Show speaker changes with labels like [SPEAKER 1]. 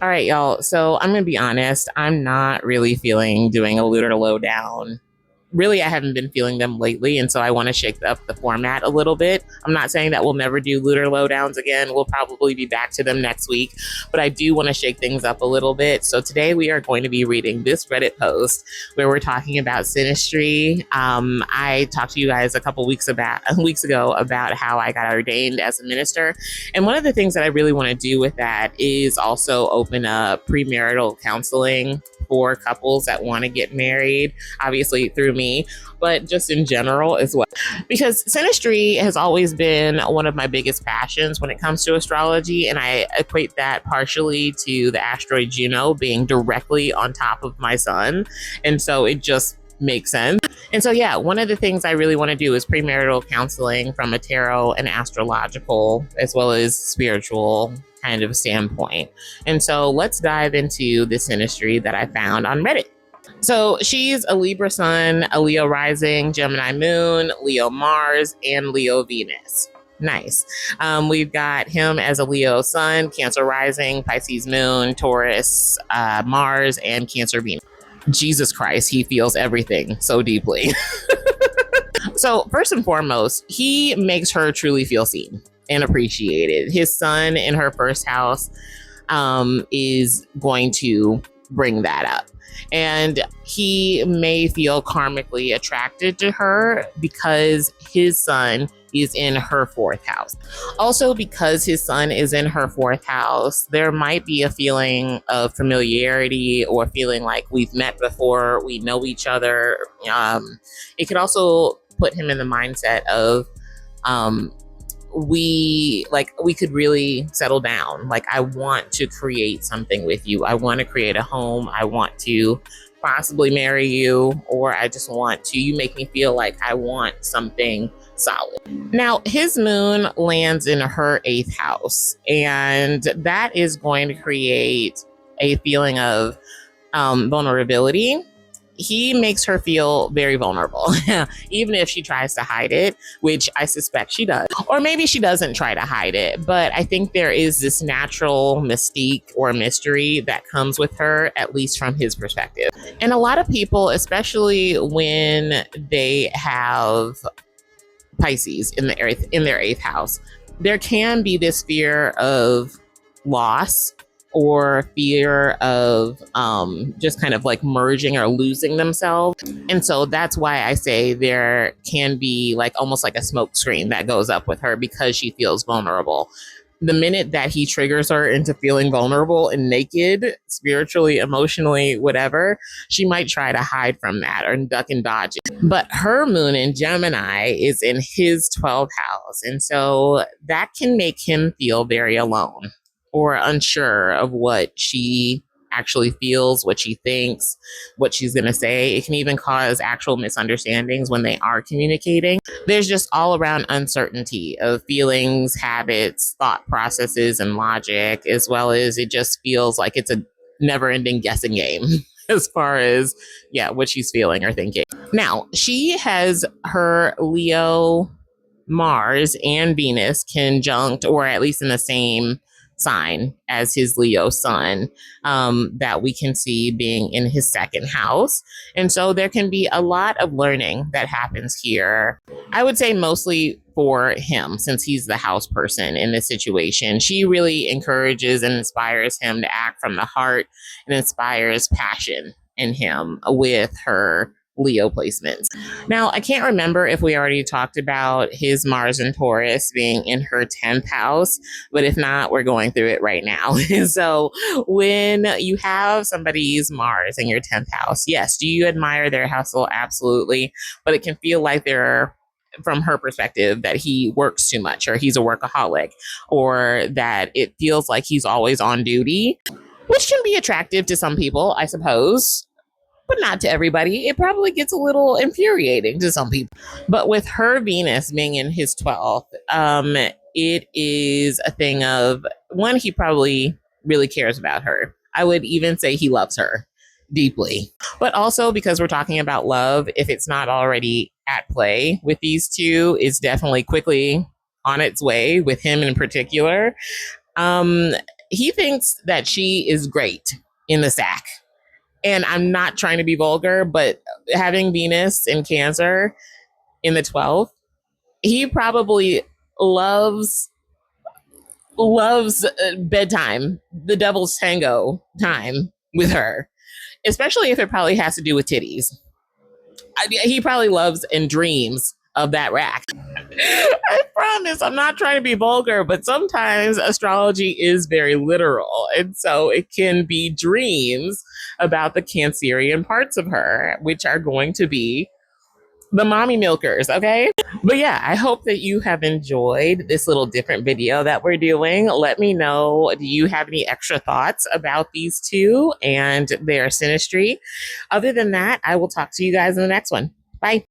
[SPEAKER 1] All right, y'all. So I'm going to be honest. I'm not really feeling doing a lunar lowdown. Really, I haven't been feeling them lately. And so I want to shake up the format a little bit. I'm not saying that we'll never do lunar lowdowns again. We'll probably be back to them next week. But I do want to shake things up a little bit. So today we are going to be reading this Reddit post where we're talking about synastry. I talked to you guys a couple weeks ago about how I got ordained as a minister. And one of the things that I really want to do with that is also open up premarital counseling for couples that want to get married, obviously through me, but just in general as well. Because synastry has always been one of my biggest passions when it comes to astrology, and I equate that partially to the asteroid Juno being directly on top of my sun. And so it just makes sense. And so, yeah, one of the things I really want to do is premarital counseling from a tarot and astrological as well as spiritual kind of standpoint. And so let's dive into this synastry that I found on Reddit. So she's a Libra sun, a Leo rising, Gemini moon, Leo Mars, and Leo Venus. Nice. We've got him as a Leo sun, Cancer rising, Pisces moon, Taurus, Mars, and Cancer Venus. Jesus Christ, he feels everything so deeply. So first and foremost, he makes her truly feel seen and appreciated. His son in her first house is going to bring that up. And he may feel karmically attracted to her because his son is in her fourth house. Also, because his son is in her fourth house, there might be a feeling of familiarity or feeling like we've met before, we know each other. It could also put him in the mindset of we could really settle down. Like, I want to create something with you. I want to create a home. I want to possibly marry you, or I just want to, you make me feel like I want something solid. Now, his moon lands in her eighth house, and that is going to create a feeling of vulnerability. He makes her feel very vulnerable, even if she tries to hide it, which I suspect she does. Or maybe she doesn't try to hide it, but I think there is this natural mystique or mystery that comes with her, at least from his perspective. And a lot of people, especially when they have Pisces in their eighth house, there can be this fear of loss or fear of just kind of like merging or losing themselves. And so that's why I say there can be like almost like a smoke screen that goes up with her because she feels vulnerable. The minute that he triggers her into feeling vulnerable and naked, spiritually, emotionally, whatever, she might try to hide from that or duck and dodge it. But her moon in Gemini is in his 12th house. And so that can make him feel very alone or unsure of what she actually feels, what she thinks, what she's going to say. It can even cause actual misunderstandings when they are communicating. There's just all around uncertainty of feelings, habits, thought processes, and logic, as well as it just feels like it's a never ending guessing game as far as, what she's feeling or thinking. Now, she has her Leo, Mars, and Venus conjunct, or at least in the same sign as his Leo sun, that we can see being in his second house. And so there can be a lot of learning that happens here. I would say mostly for him, since he's the house person in this situation. She really encourages and inspires him to act from the heart and inspires passion in him with her Leo placements. Now, I can't remember if we already talked about his Mars and Taurus being in her 10th house, but if not, we're going through it right now. So when you have somebody's Mars in your 10th house, yes, do you admire their hustle? Absolutely. But it can feel like they're, from her perspective, that he works too much or he's a workaholic, or that it feels like he's always on duty, which can be attractive to some people, I suppose, but not to everybody. It probably gets a little infuriating to some people. But with her Venus being in his 12th, it is a thing of, one, he probably really cares about her. I would even say he loves her deeply. But also, because we're talking about love, if it's not already at play with these two, it's definitely quickly on its way with him in particular. He thinks that she is great in the sack. And I'm not trying to be vulgar, but having Venus in Cancer in the 12th, he probably loves bedtime, the devil's tango time with her, especially if it probably has to do with titties. He probably loves and dreams of that rack. I promise I'm not trying to be vulgar, but sometimes astrology is very literal. And so it can be dreams about the Cancerian parts of her, which are going to be the mommy milkers, okay? But yeah, I hope that you have enjoyed this little different video that we're doing. Let me know, do you have any extra thoughts about these two and their synastry? Other than that, I will talk to you guys in the next one. Bye.